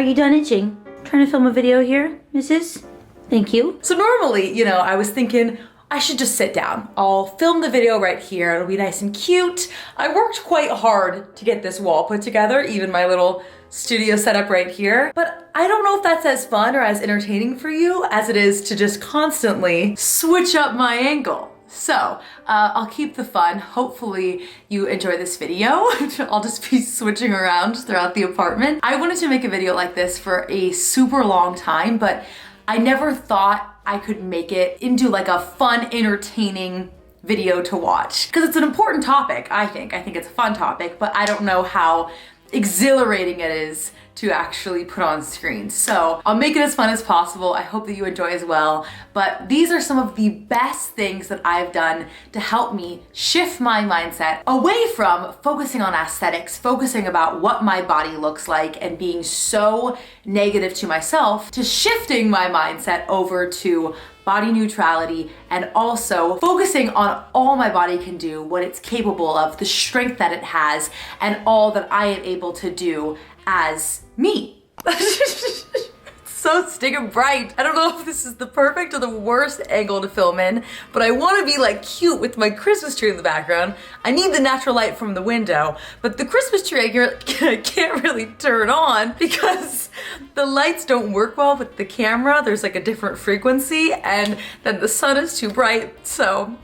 you done itching? Trying to film a video here, Mrs.? Thank you. So normally, you know, I was thinking I should just sit down. I'll film the video right here. It'll be nice and cute. I worked quite hard to get this wall put together, even my little studio setup right here. But I don't know if that's as fun or as entertaining for you as it is to just constantly switch up my angle. So I'll keep the fun. Hopefully you enjoy this video. I'll just be switching around throughout the apartment. I wanted to make a video like this for a super long time, but I never thought I could make it into like a fun, entertaining video to watch. Because it's an important topic, I think. I think it's a fun topic, but I don't know how exhilarating it is to actually put on screen. So I'll make it as fun as possible. I hope that you enjoy as well. But these are some of the best things that I've done to help me shift my mindset away from focusing on aesthetics, focusing about what my body looks like and being so negative to myself, to shifting my mindset over to body neutrality and also focusing on all my body can do, what it's capable of, the strength that it has, and all that I am able to do as me. So stinking bright. I don't know if this is the perfect or the worst angle to film in, but I want to be like cute with my Christmas tree in the background. I need the natural light from the window, but the Christmas tree I can't really turn on because the lights don't work well with the camera. There's like a different frequency and then the sun is too bright. So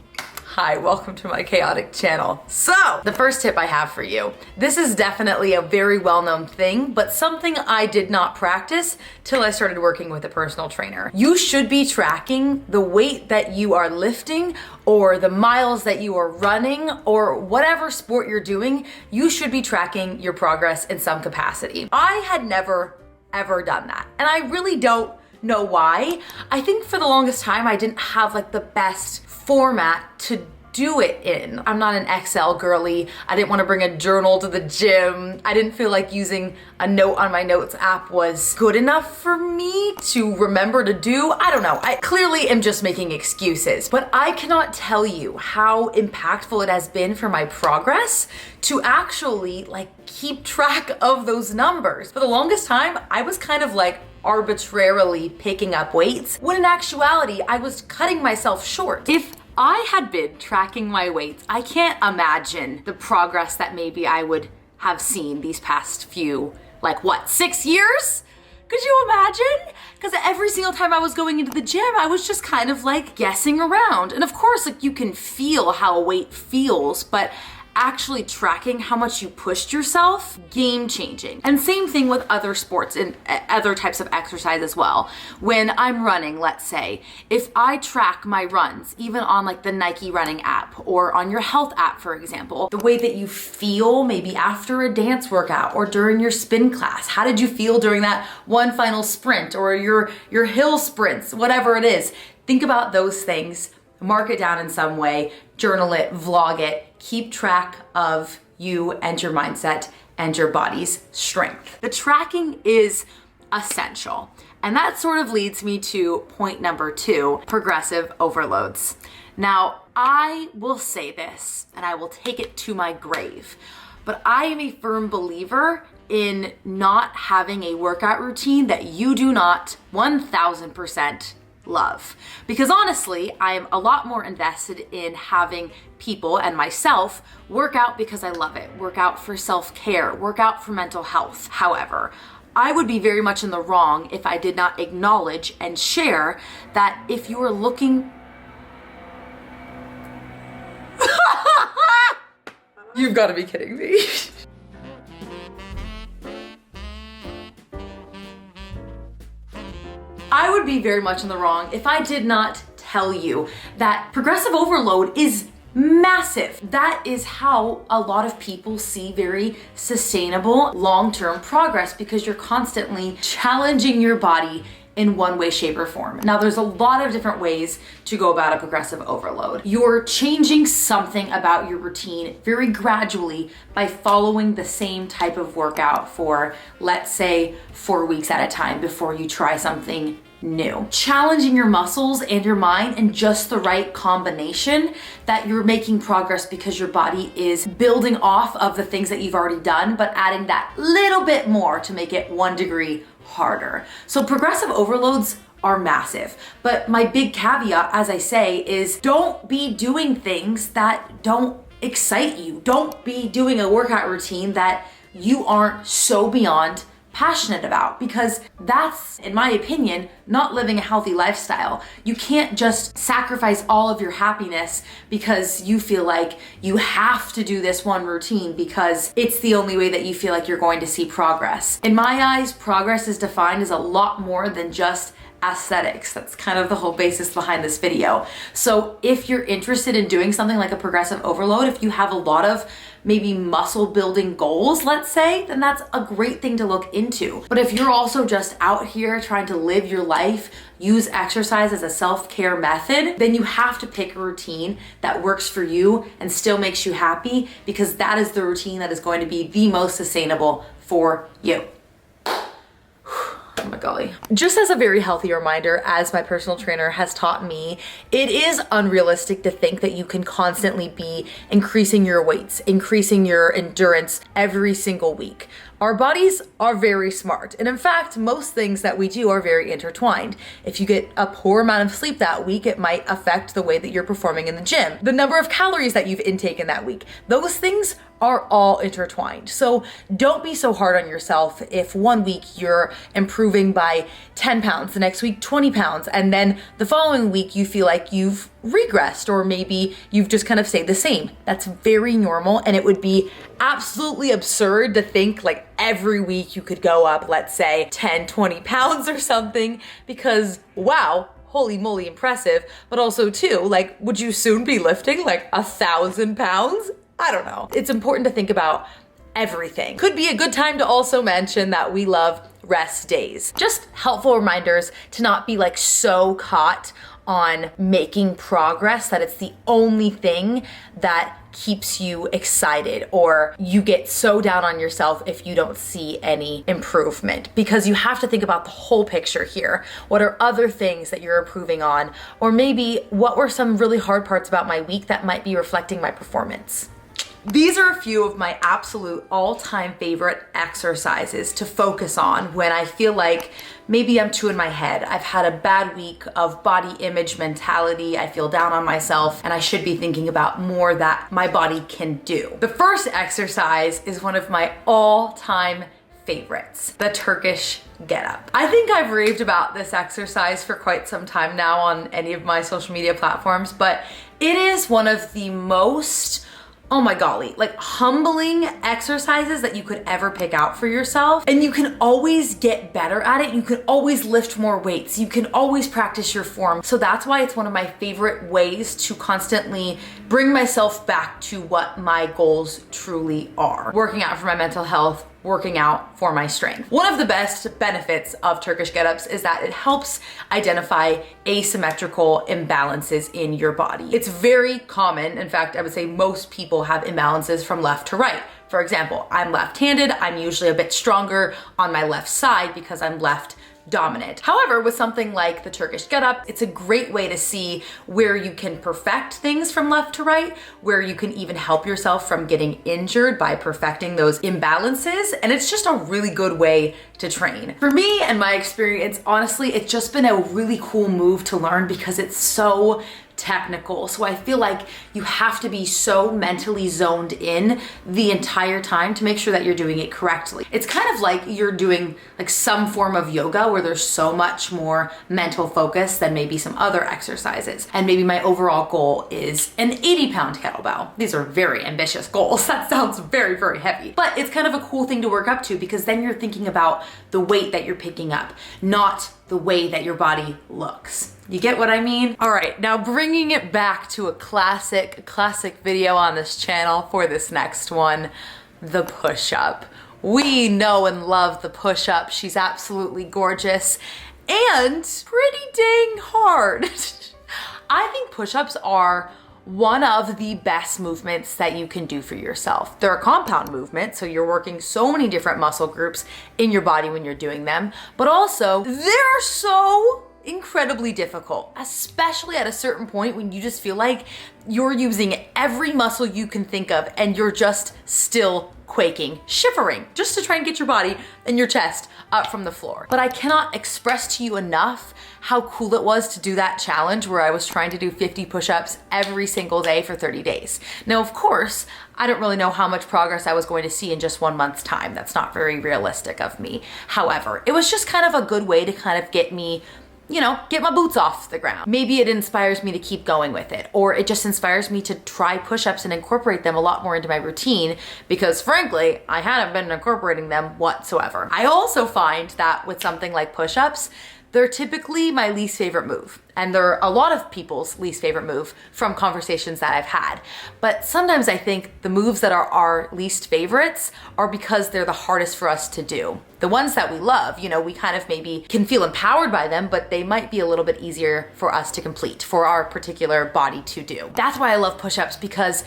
hi, welcome to my chaotic channel. So, the first tip I have for you. This is definitely a very well-known thing, but something I did not practice till I started working with a personal trainer. You should be tracking the weight that you are lifting or the miles that you are running or whatever sport you're doing. You should be tracking your progress in some capacity. I had never, ever done that, and I really don't know why. I think for the longest time I didn't have like the best format to do it in. I'm not an Excel girly. I didn't want to bring a journal to the gym. I didn't feel like using a note on my notes app was good enough for me to remember to do. I don't know. I clearly am just making excuses, but I cannot tell you how impactful it has been for my progress to actually like keep track of those numbers. For the longest time, I was kind of like arbitrarily picking up weights, when in actuality, I was cutting myself short. If I had been tracking my weights, I can't imagine the progress that maybe I would have seen these past few, like what, 6 years? Could you imagine? Because every single time I was going into the gym, I was just kind of like guessing around. And of course, like you can feel how a weight feels, but actually tracking how much you pushed yourself, game changing. And same thing with other sports and other types of exercise as well. When I'm running, let's say, if I track my runs, even on like the Nike running app or on your health app, for example, the way that you feel maybe after a dance workout or during your spin class, how did you feel during that one final sprint or your hill sprints, whatever it is, think about those things, mark it down in some way, journal it, vlog it, keep track of you and your mindset and your body's strength. The tracking is essential. And that sort of leads me to point number 2, progressive overloads. Now, I will say this, and I will take it to my grave, but I am a firm believer in not having a workout routine that you do not 1000% love. Because honestly, I am a lot more invested in having people and myself work out because I love it, work out for self-care, work out for mental health. However, I would be very much in the wrong if I did not acknowledge and share that if you are looking You've got to be kidding me. I would be very much in the wrong if I did not tell you that progressive overload is massive. That is how a lot of people see very sustainable long-term progress, because you're constantly challenging your body in one way, shape, or form. Now, there's a lot of different ways to go about a progressive overload. You're changing something about your routine very gradually by following the same type of workout for, let's say, 4 weeks at a time before you try something new. Challenging your muscles and your mind in just the right combination, that you're making progress because your body is building off of the things that you've already done, but adding that little bit more to make it 1 degree harder. So progressive overloads are massive. But my big caveat, as I say, is don't be doing things that don't excite you. Don't be doing a workout routine that you aren't so beyond passionate about, because that's, in my opinion, not living a healthy lifestyle. You can't just sacrifice all of your happiness because you feel like you have to do this one routine because it's the only way that you feel like you're going to see progress. In my eyes, progress is defined as a lot more than just aesthetics. That's kind of the whole basis behind this video. So if you're interested in doing something like a progressive overload, if you have a lot of maybe muscle building goals, let's say, then that's a great thing to look into. But if you're also just out here trying to live your life, use exercise as a self-care method, then you have to pick a routine that works for you and still makes you happy, because that is the routine that is going to be the most sustainable for you. Oh my golly. Just as a very healthy reminder, as my personal trainer has taught me, it is unrealistic to think that you can constantly be increasing your weights, increasing your endurance every single week. Our bodies are very smart. And in fact, most things that we do are very intertwined. If you get a poor amount of sleep that week, it might affect the way that you're performing in the gym. The number of calories that you've intaken that week, those things are all intertwined. So don't be so hard on yourself if one week you're improving by 10 pounds, the next week 20 pounds, and then the following week you feel like you've regressed, or maybe you've just kind of stayed the same. That's very normal, and it would be absolutely absurd to think like every week you could go up, let's say 10, 20 pounds or something, because wow, holy moly, impressive. But also too, like, would you soon be lifting like 1,000 pounds? I don't know. It's important to think about everything. Could be a good time to also mention that we love rest days. Just helpful reminders to not be like so caught on making progress that it's the only thing that keeps you excited, or you get so down on yourself if you don't see any improvement, because you have to think about the whole picture here. What are other things that you're improving on? Or maybe what were some really hard parts about my week that might be reflecting my performance? These are a few of my absolute all-time favorite exercises to focus on when I feel like maybe I'm too in my head. I've had a bad week of body image mentality. I feel down on myself, and I should be thinking about more that my body can do. The first exercise is one of my all-time favorites, the Turkish get up. I think I've raved about this exercise for quite some time now on any of my social media platforms, but it is one of the most, oh my golly, like humbling exercises that you could ever pick out for yourself. And you can always get better at it. You can always lift more weights. You can always practice your form. So that's why it's one of my favorite ways to constantly bring myself back to what my goals truly are. Working out for my mental health, working out for my strength. One of the best benefits of Turkish get-ups is that it helps identify asymmetrical imbalances in your body. It's very common. In fact, I would say most people have imbalances from left to right. For example, I'm left-handed. I'm usually a bit stronger on my left side because I'm left dominant. However, with something like the Turkish get-up, it's a great way to see where you can perfect things from left to right, where you can even help yourself from getting injured by perfecting those imbalances. And it's just a really good way to train. For me and my experience, honestly, it's just been a really cool move to learn because it's so technical. So I feel like you have to be so mentally zoned in the entire time to make sure that you're doing it correctly. It's kind of like you're doing like some form of yoga where there's so much more mental focus than maybe some other exercises. And maybe my overall goal is an 80-pound kettlebell. These are very ambitious goals. That sounds very, very heavy. But it's kind of a cool thing to work up to because then you're thinking about the weight that you're picking up, not the way that your body looks. You get what I mean? All right, now bringing it back to a classic video on this channel for this next one, the push-up. We know and love the push-up. She's absolutely gorgeous and pretty dang hard. I think push-ups are one of the best movements that you can do for yourself. They're a compound movement, so you're working so many different muscle groups in your body when you're doing them, but also they're so incredibly incredibly difficult, especially at a certain point when you just feel like you're using every muscle you can think of and you're just still quaking, shivering, just to try and get your body and your chest up from the floor. But I cannot express to you enough how cool it was to do that challenge where I was trying to do 50 push-ups every single day for 30 days. Now, of course, I don't really know how much progress I was going to see in just 1 month's time. That's not very realistic of me. However, it was just kind of a good way to kind of get me, you know, get my boots off the ground. Maybe it inspires me to keep going with it, or it just inspires me to try push-ups and incorporate them a lot more into my routine because frankly, I hadn't been incorporating them whatsoever. I also find that with something like push-ups, they're typically my least favorite move. And they're a lot of people's least favorite move from conversations that I've had. But sometimes I think the moves that are our least favorites are because they're the hardest for us to do. The ones that we love, you know, we kind of maybe can feel empowered by them, but they might be a little bit easier for us to complete, for our particular body to do. That's why I love push-ups, because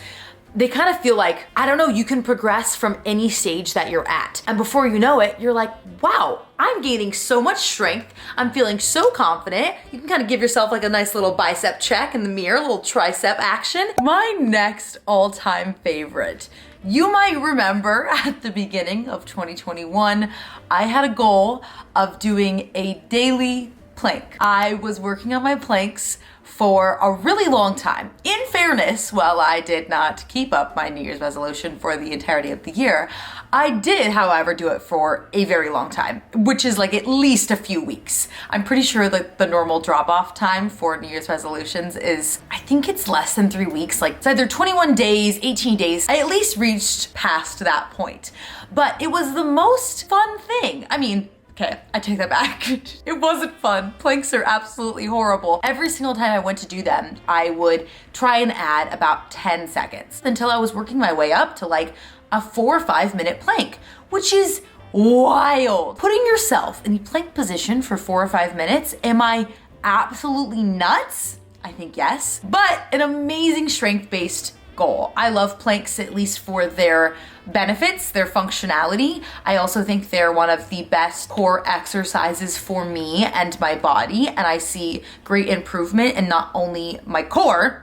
they kind of feel like, I don't know, you can progress from any stage that you're at. And before you know it, you're like, wow, I'm gaining so much strength. I'm feeling so confident. You can kind of give yourself like a nice little bicep check in the mirror, a little tricep action. My next all-time favorite. You might remember at the beginning of 2021, I had a goal of doing a daily plank. I was working on my planks for a really long time. In fairness, while I did not keep up my New Year's resolution for the entirety of the year, I did, however, do it for a very long time, which is like at least a few weeks. I'm pretty sure that the normal drop-off time for New Year's resolutions is, I think it's less than 3 weeks. Like it's either 21 days, 18 days. I at least reached past that point. But it was the most fun thing. I mean, okay, I take that back. It wasn't fun. Planks are absolutely horrible. Every single time I went to do them, I would try and add about 10 seconds until I was working my way up to like a 4 or 5 minute plank, which is wild. Putting yourself in the plank position for 4 or 5 minutes, am I absolutely nuts? I think yes, but an amazing strength-based goal. I love planks, at least for their benefits, their functionality. I also think they're one of the best core exercises for me and my body, and I see great improvement in not only my core,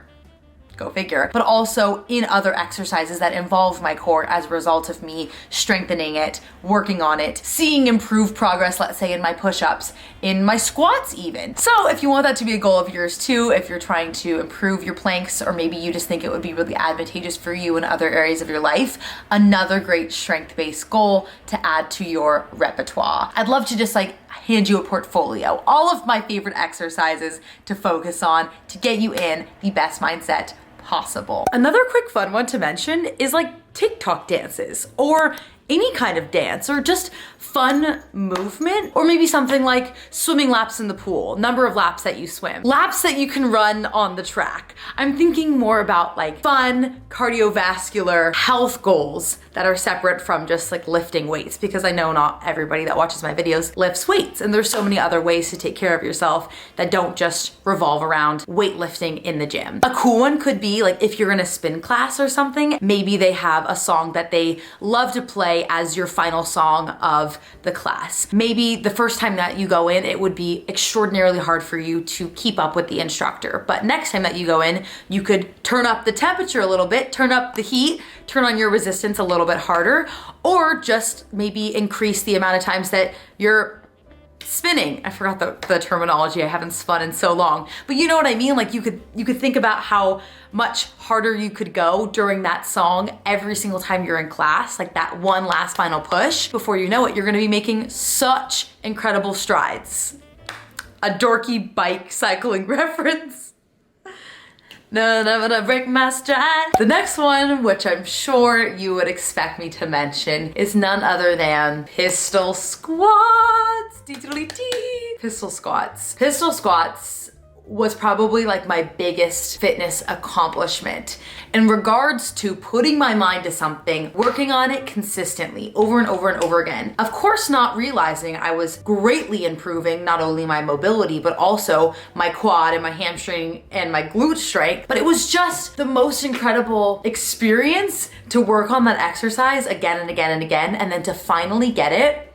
go figure, but also in other exercises that involve my core as a result of me strengthening it, working on it, seeing improved progress, let's say in my push-ups, in my squats even. So if you want that to be a goal of yours too, if you're trying to improve your planks, or maybe you just think it would be really advantageous for you in other areas of your life, another great strength-based goal to add to your repertoire. I'd love to just like hand you a portfolio, all of my favorite exercises to focus on to get you in the best mindset possible. Another quick fun one to mention is like TikTok dances, or any kind of dance, or just fun movement, or maybe something like swimming laps in the pool, number of laps that you swim, laps that you can run on the track. I'm thinking more about like fun cardiovascular health goals that are separate from just like lifting weights, because I know not everybody that watches my videos lifts weights, and there's so many other ways to take care of yourself that don't just revolve around weightlifting in the gym. A cool one could be like if you're in a spin class or something, maybe they have a song that they love to play as your final song of the class. Maybe the first time that you go in, it would be extraordinarily hard for you to keep up with the instructor. But next time that you go in, you could turn up the temperature a little bit, turn up the heat, turn on your resistance a little bit harder, or just maybe increase the amount of times that you're spinning. I forgot the terminology. I haven't spun in so long, but you know what I mean? Like you could think about how much harder you could go during that song every single time you're in class, like that one last final push. Before you know it, you're gonna be making such incredible strides. A dorky bike cycling reference. No, I'm gonna break my stride. The next one, which I'm sure you would expect me to mention, is none other than pistol squats. Pistol squats. Pistol squats was probably like my biggest fitness accomplishment in regards to putting my mind to something, working on it consistently over and over and over again. Of course, not realizing I was greatly improving not only my mobility, but also my quad and my hamstring and my glute strength. But it was just the most incredible experience to work on that exercise again and again and again, and then to finally get it.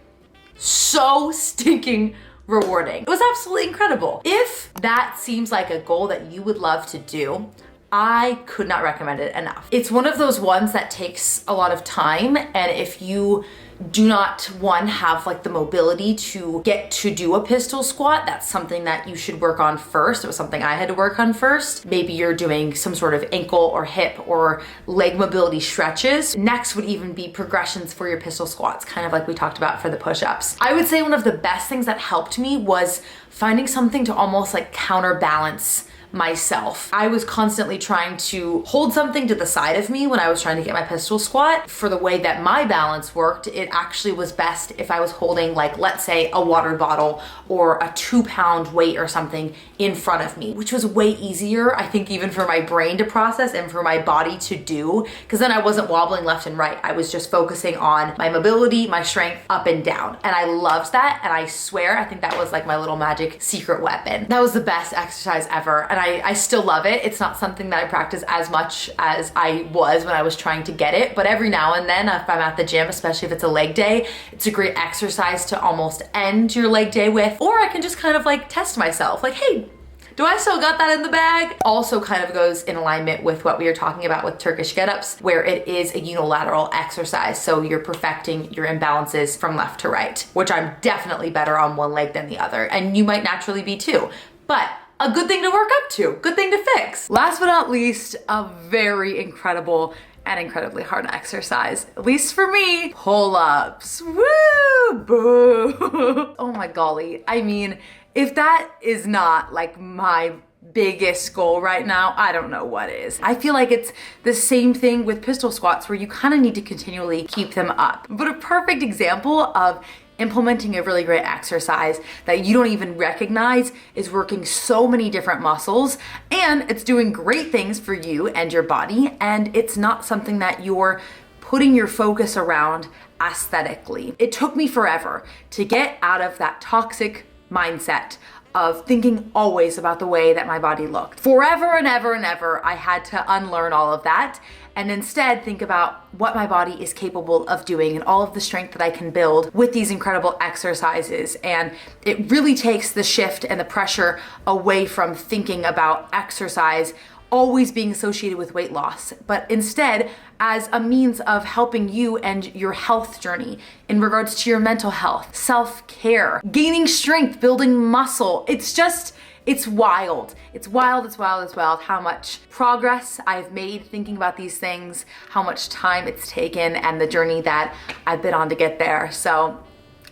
So stinking rewarding. It was absolutely incredible. If that seems like a goal that you would love to do, I could not recommend it enough. It's one of those ones that takes a lot of time, and if you do not, one, have like the mobility to get to do a pistol squat, that's something that you should work on first. It was something I had to work on first. Maybe you're doing some sort of ankle or hip or leg mobility stretches. Next would even be progressions for your pistol squats, kind of like we talked about for the push-ups. I would say one of the best things that helped me was finding something to almost like counterbalance myself. I was constantly trying to hold something to the side of me when I was trying to get my pistol squat. For the way that my balance worked, it actually was best if I was holding, like, let's say a water bottle or a 2-pound weight or something in front of me, which was way easier, I think, even for my brain to process and for my body to do, because then I wasn't wobbling left and right. I was just focusing on my mobility, my strength, up and down. And I loved that. And I swear, I think that was like my little magic secret weapon. That was the best exercise ever. And I still love it. It's not something that I practice as much as I was when I was trying to get it, but every now and then if I'm at the gym, especially if it's a leg day, it's a great exercise to almost end your leg day with. Or I can just kind of like test myself, like, hey, do I still got that in the bag? Also kind of goes in alignment with what we were talking about with Turkish get-ups, where it is a unilateral exercise. So you're perfecting your imbalances from left to right, which I'm definitely better on one leg than the other. And you might naturally be too, but a good thing to work up to, good thing to fix. Last but not least, a very incredible and incredibly hard exercise, at least for me, pull-ups. Woo, boo. Oh my golly. I mean, if that is not like my biggest goal right now, I don't know what is. I feel like it's the same thing with pistol squats where you kind of need to continually keep them up. But a perfect example of implementing a really great exercise that you don't even recognize is working so many different muscles, and it's doing great things for you and your body, and it's not something that you're putting your focus around aesthetically. It took me forever to get out of that toxic mindset of thinking always about the way that my body looked. Forever and ever and ever, I had to unlearn all of that and instead think about what my body is capable of doing and all of the strength that I can build with these incredible exercises. And it really takes the shift and the pressure away from thinking about exercise always being associated with weight loss, but instead as a means of helping you and your health journey in regards to your mental health, self-care, gaining strength, building muscle. It's wild. It's wild how much progress I've made thinking about these things, how much time it's taken, and the journey that I've been on to get there. So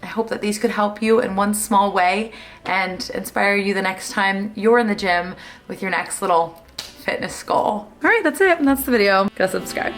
I hope that these could help you in one small way and inspire you the next time you're in the gym with your next little fitness goal. All right, that's it. That's the video. Go subscribe.